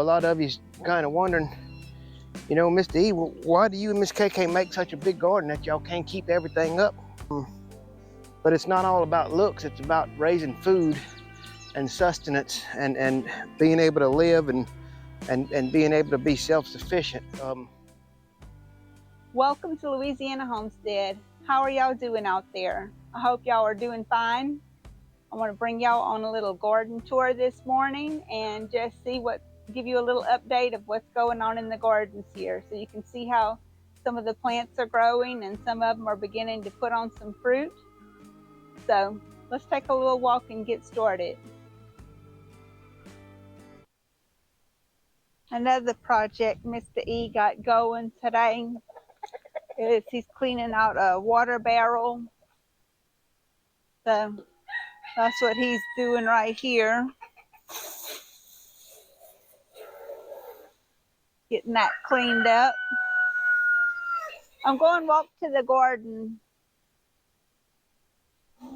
A lot of you's kind of wondering, you know, Mr. E, why do you and Miss KK make such a big garden that y'all can't keep everything up? But it's not all about looks, it's about raising food and sustenance and being able to live and being able to be self-sufficient. Welcome to Louisiana Homestead. How are y'all doing out there? I hope y'all are doing fine. I want to bring y'all on a little garden tour this morning and just give you a little update of what's going on in the gardens here. So you can see how some of the plants are growing and some of them are beginning to put on some fruit. So let's take a little walk and get started. Another project Mr. E got going today is he's cleaning out a water barrel. So that's what he's doing right here. Getting that cleaned up. I'm going to walk to the garden. I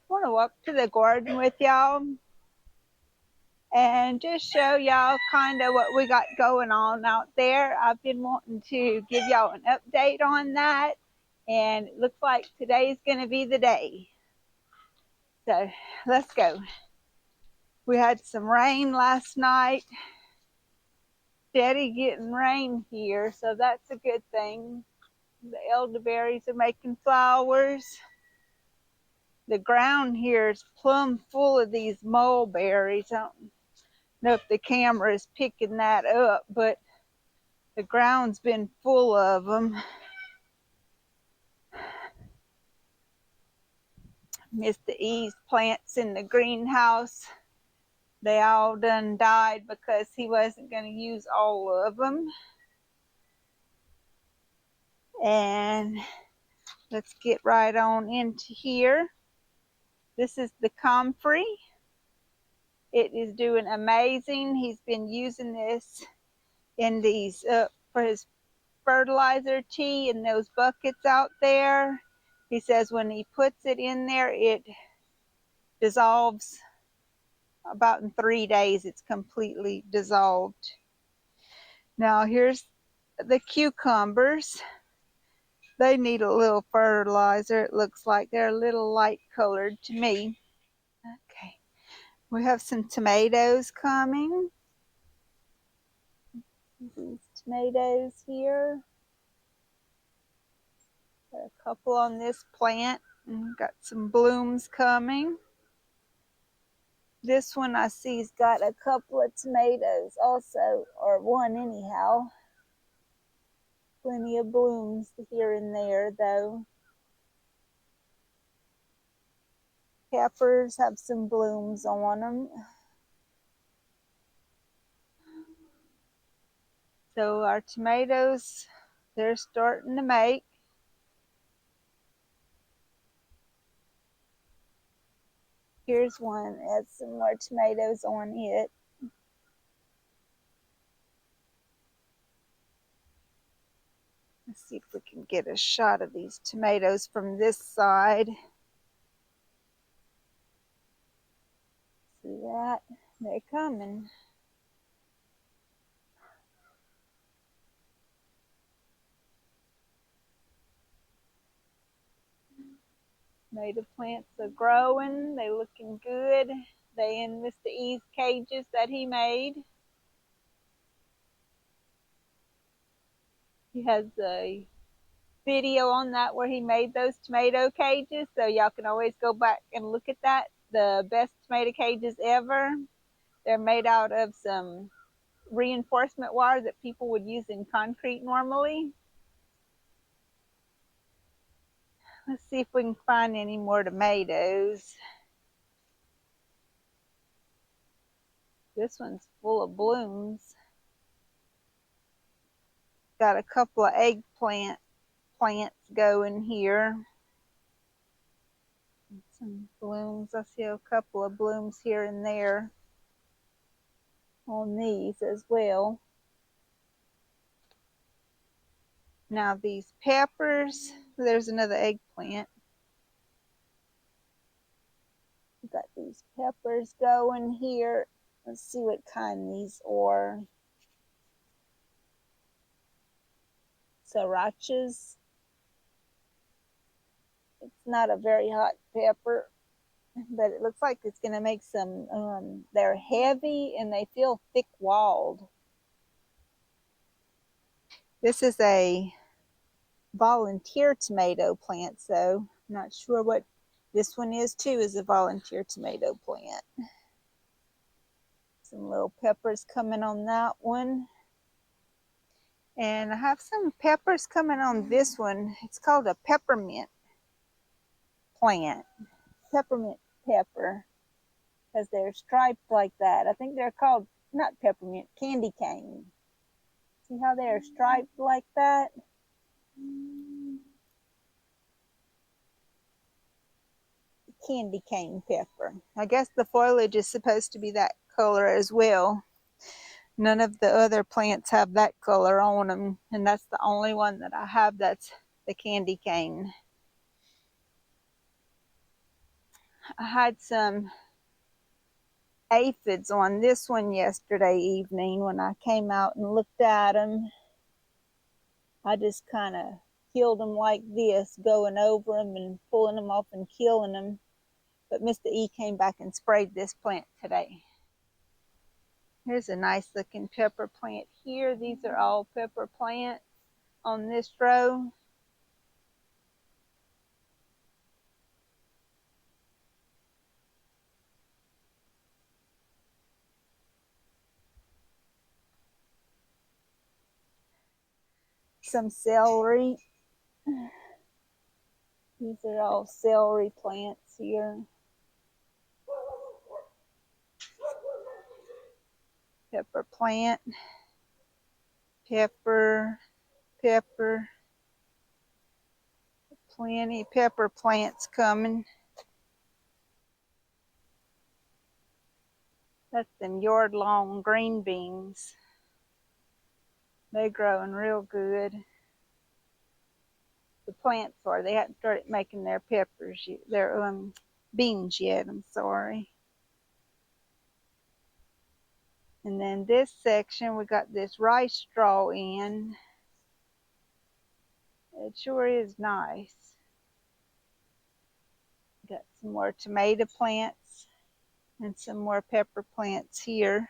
want to walk to the garden with y'all and just show y'all kind of what we got going on out there. I've been wanting to give y'all an update on that, and it looks like today's going to be the day. So let's go. We had some rain last night. Steady getting rain here, so that's a good thing. The elderberries are making flowers. The ground here is plumb full of these mulberries. I don't know if the camera is picking that up, but the ground's been full of them. Mr. E's plants in the greenhouse, they all done died because he wasn't going to use all of them. And let's get right on into here. This is the comfrey. It is doing amazing. He's been using this in these for his fertilizer tea in those buckets out there. He says when he puts it in there, it dissolves about in 3 days. It's completely dissolved. Now here's the cucumbers. They need a little fertilizer. It looks like they're a little light colored to me. Okay, we have some tomatoes coming. These tomatoes here. Got a couple on this plant and got some blooms coming. This one I see's got a couple of tomatoes also, or one anyhow. Plenty of blooms here and there though. Peppers have some blooms on them. So our tomatoes, they're starting to make. Here's one that has some more tomatoes on it. Let's see if we can get a shot of these tomatoes from this side. See that? They're coming. Native plants are growing. They're looking good. They in Mr. E's cages that he made. He has a video on that where he made those tomato cages, so y'all can always go back and look at that. The best tomato cages ever. They're made out of some reinforcement wire that people would use in concrete normally. Let's see if we can find any more tomatoes. This one's full of blooms. Got a couple of eggplant plants going here. Some blooms. I see a couple of blooms here and there on these as well. Now these peppers, there's another eggplant. We got these peppers going here. Let's see what kind these are. Srirachas. It's not a very hot pepper, but it looks like it's going to make some, they're heavy and they feel thick-walled. This is a volunteer tomato plant, so I'm not sure what this one is too, is a volunteer tomato plant. Some little peppers coming on that one. And I have some peppers coming on this one. It's called a peppermint plant. Peppermint pepper, because they're striped like that. I think they're called, not peppermint, candy cane. See how they're striped like that? Candy cane pepper. I guess the foliage is supposed to be that color as well. None of the other plants have that color on them, and that's the only one that I have that's the candy cane. I had some aphids on this one yesterday evening when I came out and looked at them. I just kind of killed them like this, going over them and pulling them off and killing them. But Mr. E came back and sprayed this plant today. Here's a nice looking pepper plant here. These are all pepper plants on this row. Some celery. These are all celery plants here. Pepper plant. Pepper. Pepper. Plenty pepper plants coming. That's them yard-long green beans. They're growing real good. The plants are. They haven't started making their peppers yet. Their beans yet, I'm sorry. And then this section, we got this rice straw in. It sure is nice. Got some more tomato plants and some more pepper plants here.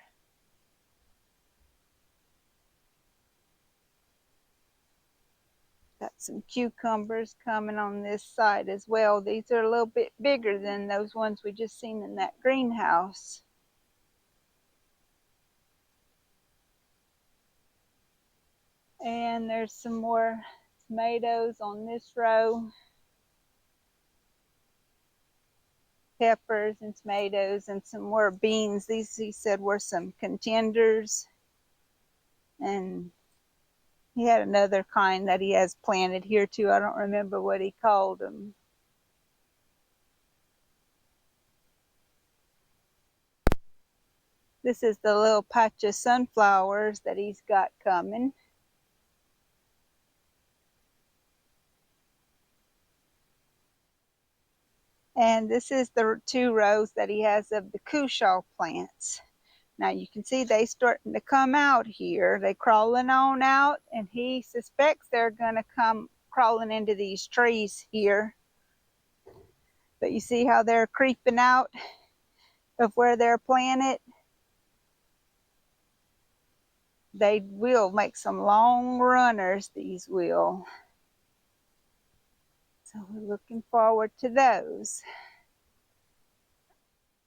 Got some cucumbers coming on this side as well. These are a little bit bigger than those ones we just seen in that greenhouse. And there's some more tomatoes on this row. Peppers and tomatoes and some more beans. These, he said, were some contenders. And he had another kind that he has planted here too. I don't remember what he called them. This is the little patch of sunflowers that he's got coming. And this is the 2 rows that he has of the cushaw plants. Now you can see they starting to come out here. They crawling on out, and he suspects they're going to come crawling into these trees here. But you see how they're creeping out of where they're planted? They will make some long runners, these will. So we're looking forward to those.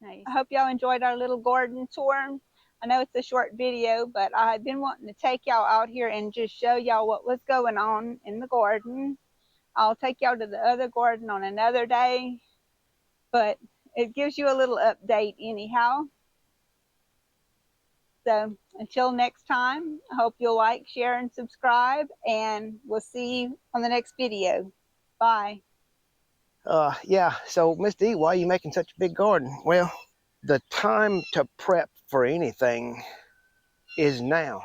I hope y'all enjoyed our little garden tour. I know it's a short video, but I've been wanting to take y'all out here and just show y'all what was going on in the garden. I'll take y'all to the other garden on another day, but it gives you a little update anyhow. So until next time, I hope you'll like, share, and subscribe, and we'll see you on the next video. Bye. Yeah, so Mr. E, why are you making such a big garden? Well, the time to prep for anything is now.